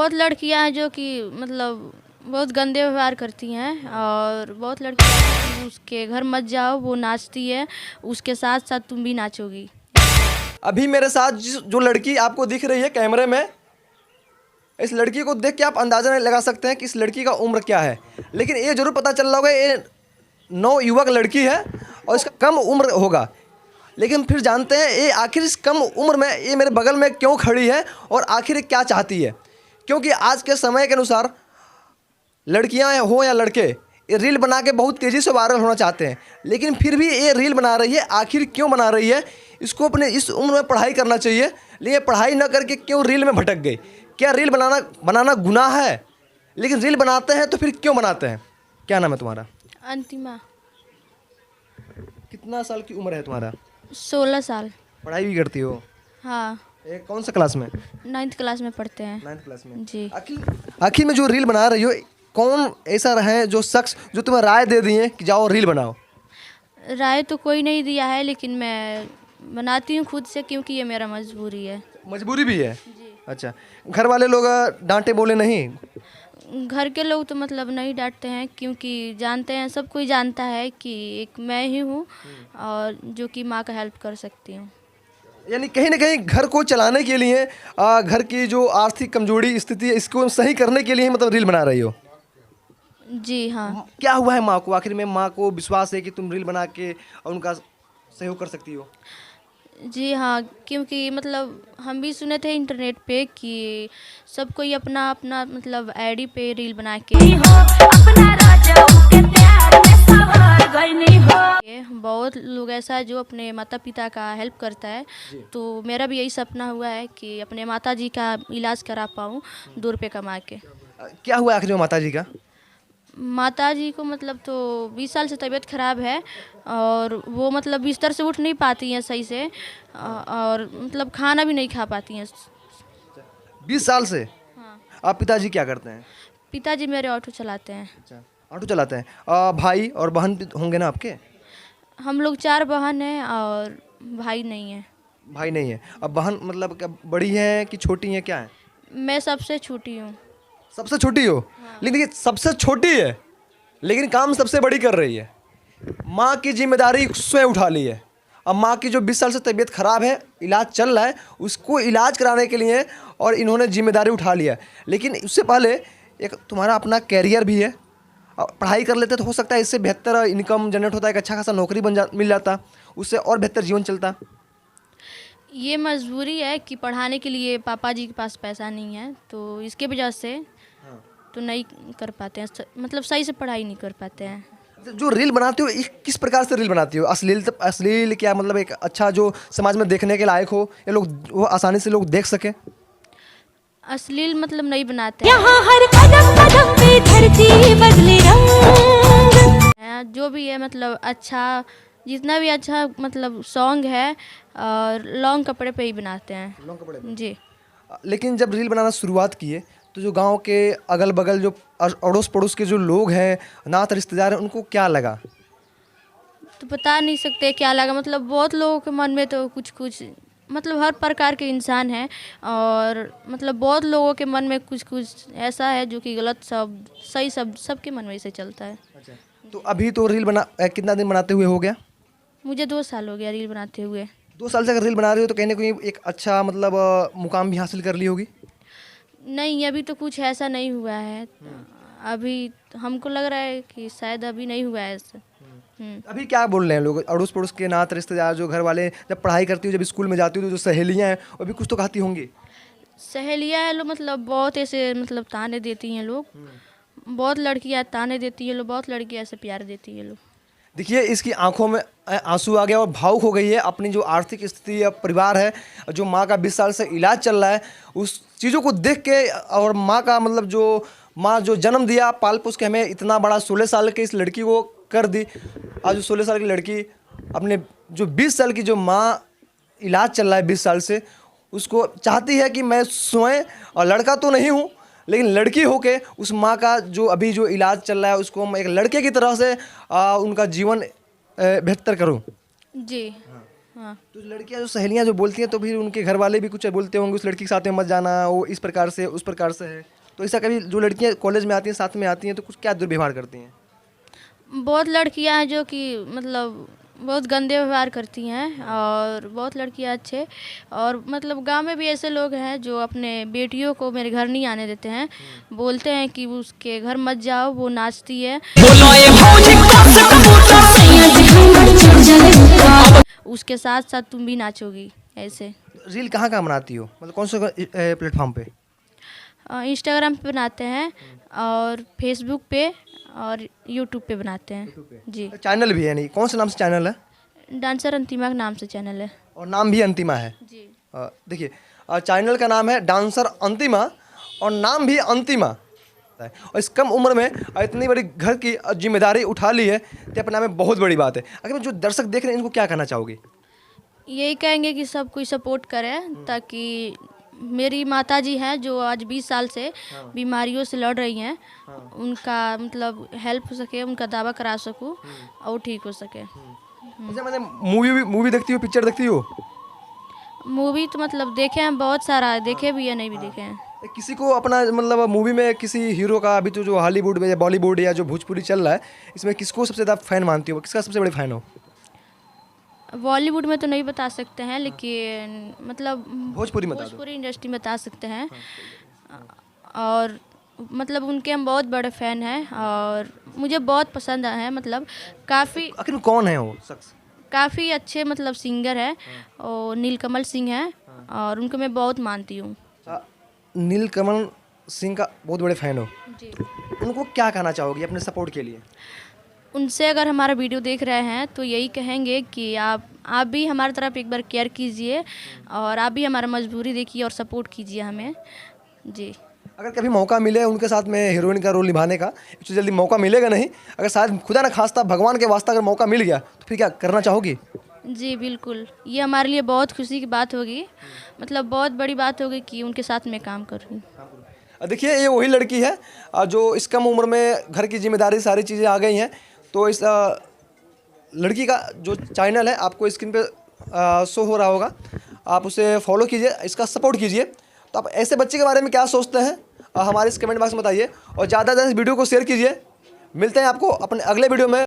बहुत लड़कियां हैं जो कि मतलब बहुत गंदे व्यवहार करती हैं, और बहुत लड़कियां उसके घर मत जाओ, वो नाचती है, उसके साथ साथ तुम भी नाचोगी। अभी मेरे साथ जो लड़की आपको दिख रही है कैमरे में, इस लड़की को देख के आप अंदाजा नहीं लगा सकते हैं कि इस लड़की का उम्र क्या है, लेकिन ये जरूर पता चल रहा होगा ये नवयुवक लड़की है और इसका कम उम्र होगा। लेकिन फिर जानते हैं ये आखिर इस कम उम्र में ये मेरे बगल में क्यों खड़ी है और आखिर ये क्या चाहती है। क्योंकि आज के समय के अनुसार लड़कियां हो या लड़के, ये रील बना के बहुत तेज़ी से वायरल होना चाहते हैं, लेकिन फिर भी ये रील बना रही है। आखिर क्यों बना रही है? इसको अपने इस उम्र में पढ़ाई करना चाहिए, लेकिन पढ़ाई न करके क्यों रील में भटक गई? क्या रील बनाना गुनाह है? लेकिन रील बनाते हैं तो फिर क्यों बनाते हैं? क्या नाम है तुम्हारा? अंतिमा। कितना साल की उम्र है तुम्हारा? 16 साल। पढ़ाई भी करती हो? हाँ, कौन सा क्लास में? 9th क्लास में पढ़ते हैं। 9th क्लास में। जी। आखिर में जो रील बना रही हो, कौन ऐसा है जो शख्स जो तुम्हें राय दे दिए कि जाओ रील बनाओ? राय तो कोई नहीं दिया है, लेकिन मैं बनाती हूँ खुद से, क्योंकि ये मेरा मजबूरी है। मजबूरी भी है? जी। अच्छा, घर वाले लोग डांटे बोले नहीं? घर के लोग तो मतलब नहीं डांटते हैं, क्योंकि जानते हैं, सब कोई जानता है कि एक मैं ही हूँ और जो कि माँ का हेल्प कर सकती हूँ। यानी कहीं ना कहीं घर को चलाने के लिए, घर की जो आर्थिक कमजोरी स्थिति है इसको सही करने के लिए मतलब रील बना रही हो? जी हाँ। क्या हुआ है माँ को? आखिर में माँ को विश्वास है कि तुम रील बना के और उनका सहयोग कर सकती हो? जी हाँ, क्योंकि मतलब हम भी सुने थे इंटरनेट पे कि सब कोई अपना अपना मतलब आईडी पे रील बना के बहुत लोग ऐसा है जो अपने माता पिता का हेल्प करता है। तो मेरा भी यही सपना हुआ है कि अपने माता जी का इलाज करा पाऊँ 2 रुपये कमा के। क्या हुआ आखिर में माता जी का? माता जी को मतलब तो 20 साल से तबीयत खराब है, और वो मतलब बिस्तर से उठ नहीं पाती हैं सही से, और मतलब खाना भी नहीं खा पाती हैं। 20 साल से? हाँ। आप पिताजी क्या करते हैं? पिताजी मेरे ऑटो चलाते हैं। अच्छा, ऑटो चलाते हैं। भाई और बहन भी होंगे ना आपके? हम लोग 4 बहन हैं और भाई नहीं है। भाई नहीं है। अब बहन मतलब क्या बड़ी है कि छोटी है, क्या है? मैं सबसे छोटी हूँ। सबसे छोटी हो? लेकिन देखिए सबसे छोटी है लेकिन काम सबसे बड़ी कर रही है। माँ की जिम्मेदारी स्वयं उठा ली है। अब माँ की जो 20 साल से तबीयत खराब है, इलाज चल रहा है, उसको इलाज कराने के लिए और इन्होंने जिम्मेदारी उठा लिया। लेकिन उससे पहले एक तुम्हारा अपना कैरियर भी है। पढ़ाई कर लेते तो हो सकता है इससे बेहतर इनकम जनरेट होता है, एक अच्छा खासा नौकरी मिल जाता, उससे और बेहतर जीवन चलता। ये मजबूरी है कि पढ़ाने के लिए पापा जी के पास पैसा नहीं है, तो इसके वजह से तो नहीं कर पाते हैं, मतलब सही से पढ़ाई नहीं कर पाते हैं। जो रील बनाते हो किस प्रकार से रील बनाती हो? अश्लील क्या मतलब एक अच्छा जो समाज में देखने के लायक हो, या लोग वो आसानी से लोग देख सके? अश्लील मतलब नहीं बनाते हैं। यहाँ हर कदम कदम पे धरती बदले रंग। जो भी है मतलब अच्छा, जितना भी अच्छा मतलब सॉन्ग है, और लॉन्ग कपड़े पे ही बनाते हैं। लॉन्ग कपड़े पे? जी। लेकिन जब रील बनाना शुरुआत किए तो जो गांव के अगल बगल जो अड़ोस पड़ोस के जो लोग हैं, नात रिश्तेदार हैं, उनको क्या लगा? तो बता नहीं सकते क्या लगा, मतलब बहुत लोगों के मन में तो कुछ कुछ मतलब हर प्रकार के इंसान हैं, और मतलब बहुत लोगों के मन में कुछ कुछ ऐसा है जो कि गलत शब्द सही शब्द सबके मन में से चलता है। अच्छा, तो अभी तो रील कितना दिन बनाते हुए हो गया? मुझे 2 साल हो गया रील बनाते हुए। 2 साल से अगर रील बना रही हो तो कहीं ना कहीं एक अच्छा मतलब मुकाम भी हासिल कर ली होगी? नहीं, अभी तो कुछ ऐसा नहीं हुआ है। अभी हमको लग रहा है कि शायद अभी नहीं हुआ है ऐसा। अभी क्या बोल रहे हैं लोग, अड़ोस पड़ोस के नात रिश्तेदार, जो घर वाले, जब पढ़ाई करती हो, जब स्कूल में जाती हो, तो जो सहेलियां हैं वो भी कुछ तो कहती होंगी? सहेलियाँ हैं लोग, मतलब बहुत ऐसे मतलब ताने देती हैं लोग। बहुत लड़कियाँ ताने देती हैं लोग, बहुत लड़कियाँ ऐसे प्यार देती हैं लोग। देखिए इसकी आंखों में आंसू आ गया और भावुक हो गई है। अपनी जो आर्थिक स्थिति या परिवार है, जो माँ का 20 साल से इलाज चल रहा है, उस चीज़ों को देख के, और माँ का मतलब जो माँ जो जन्म दिया पाल पोस के हमें इतना बड़ा 16 साल के इस लड़की को कर दी, आज 16 साल की लड़की अपने जो 20 साल की जो माँ इलाज चल रहा है 20 साल से, उसको चाहती है कि मैं स्वयं, और लड़का तो नहीं हूँ लेकिन लड़की होके उस माँ का जो अभी जो इलाज चल रहा है उसको मैं एक लड़के की तरह से उनका जीवन बेहतर करूँ। जी। हाँ। तो लड़कियां जो सहेलियां जो बोलती हैं तो फिर उनके घर वाले भी कुछ बोलते होंगे उस लड़की के साथ में मत जाना, वो इस प्रकार से उस प्रकार से है। तो ऐसा कभी जो लड़कियां कॉलेज में आती हैं साथ में आती हैं तो कुछ क्या दुर्व्यवहार करती हैं? बहुत लड़कियां हैं जो कि मतलब बहुत गंदे व्यवहार करती हैं, और बहुत लड़कियां अच्छे, और मतलब गांव में भी ऐसे लोग हैं जो अपने बेटियों को मेरे घर नहीं आने देते हैं, बोलते हैं कि उसके घर मत जाओ, वो नाचती है, उसके साथ साथ तुम भी नाचोगी। ऐसे रील कहाँ कहाँ बनाती हो, मतलब कौन से प्लेटफॉर्म पे? इंस्टाग्राम पे बनाते हैं, और फेसबुक पे, और यूट्यूब पे बनाते हैं। जी। चैनल भी है? नहीं, कौन से नाम से चैनल है? डांसर अंतिमा के नाम से चैनल है। और नाम भी अंतिमा है? जी। देखिए, चैनल का नाम है डांसर अंतिमा और नाम भी अंतिमा है। और इस कम उम्र में इतनी बड़ी घर की जिम्मेदारी उठा ली है, ये अपने आप में बहुत बड़ी बात है। अगर जो दर्शक देख रहे हैं इनको क्या कहना चाहोगे? यही कहेंगे कि सब कोई सपोर्ट करे, ताकि मेरी माताजी हैं जो आज 20 साल से बीमारियों से लड़ रही हैं, उनका मतलब हेल्प हो सके, उनका दावा करा सकूं और ठीक हो सके। अच्छा, मैंने मूवी देखती हो, पिक्चर देखती हो? मूवी तो मतलब देखे हैं, बहुत सारा है, देखे भी है, नहीं भी देखे हैं। किसी को अपना मतलब मूवी में किसी हीरो का, अभी तो जो हॉलीवुड में या बॉलीवुड या जो भोजपुरी चल रहा है, इसमें किसको सबसे ज़्यादा फैन मानती हो, किसका सबसे बड़े फैन हो? बॉलीवुड में तो नहीं बता सकते हैं, लेकिन मतलब भोजपुरी में बता दो। भोजपुरी इंडस्ट्री में बता सकते हैं। और मतलब उनके हम बहुत बड़े फ़ैन हैं, और मुझे बहुत पसंद है, मतलब काफ़ी आखिर में कौन है वो शख्स? काफ़ी अच्छे मतलब सिंगर है, और नीलकमल सिंह हैं, और उनको मैं बहुत मानती हूँ। नीलकमल सिंह का बहुत बड़े फैन हो, जी। उनको क्या कहना चाहोगी अपने सपोर्ट के लिए? उनसे अगर हमारा वीडियो देख रहे हैं तो यही कहेंगे कि आप भी हमारी तरफ एक बार केयर कीजिए, और आप भी हमारा मजबूरी देखिए और सपोर्ट कीजिए हमें। जी। अगर कभी मौका मिले उनके साथ में हीरोइन का रोल निभाने का, इससे जल्दी मौका मिलेगा नहीं, अगर शायद खुदा ना खास्ता भगवान के वास्ता अगर मौका मिल गया तो फिर क्या करना चाहोगी? जी बिल्कुल, ये हमारे लिए बहुत खुशी की बात होगी, मतलब बहुत बड़ी बात होगी कि उनके साथ मैं काम कर रही हूँ। देखिए, ये वही लड़की है जो इस कम उम्र में घर की जिम्मेदारी सारी चीज़ें आ गई हैं। तो इस लड़की का जो चैनल है आपको स्क्रीन पे शो हो रहा होगा, आप उसे फॉलो कीजिए, इसका सपोर्ट कीजिए। तो आप ऐसे बच्चे के बारे में क्या सोचते हैं हमारे इस कमेंट बॉक्स में बताइए, और ज़्यादा से ज़्यादा इस वीडियो को शेयर कीजिए। मिलते हैं आपको अपने अगले वीडियो में।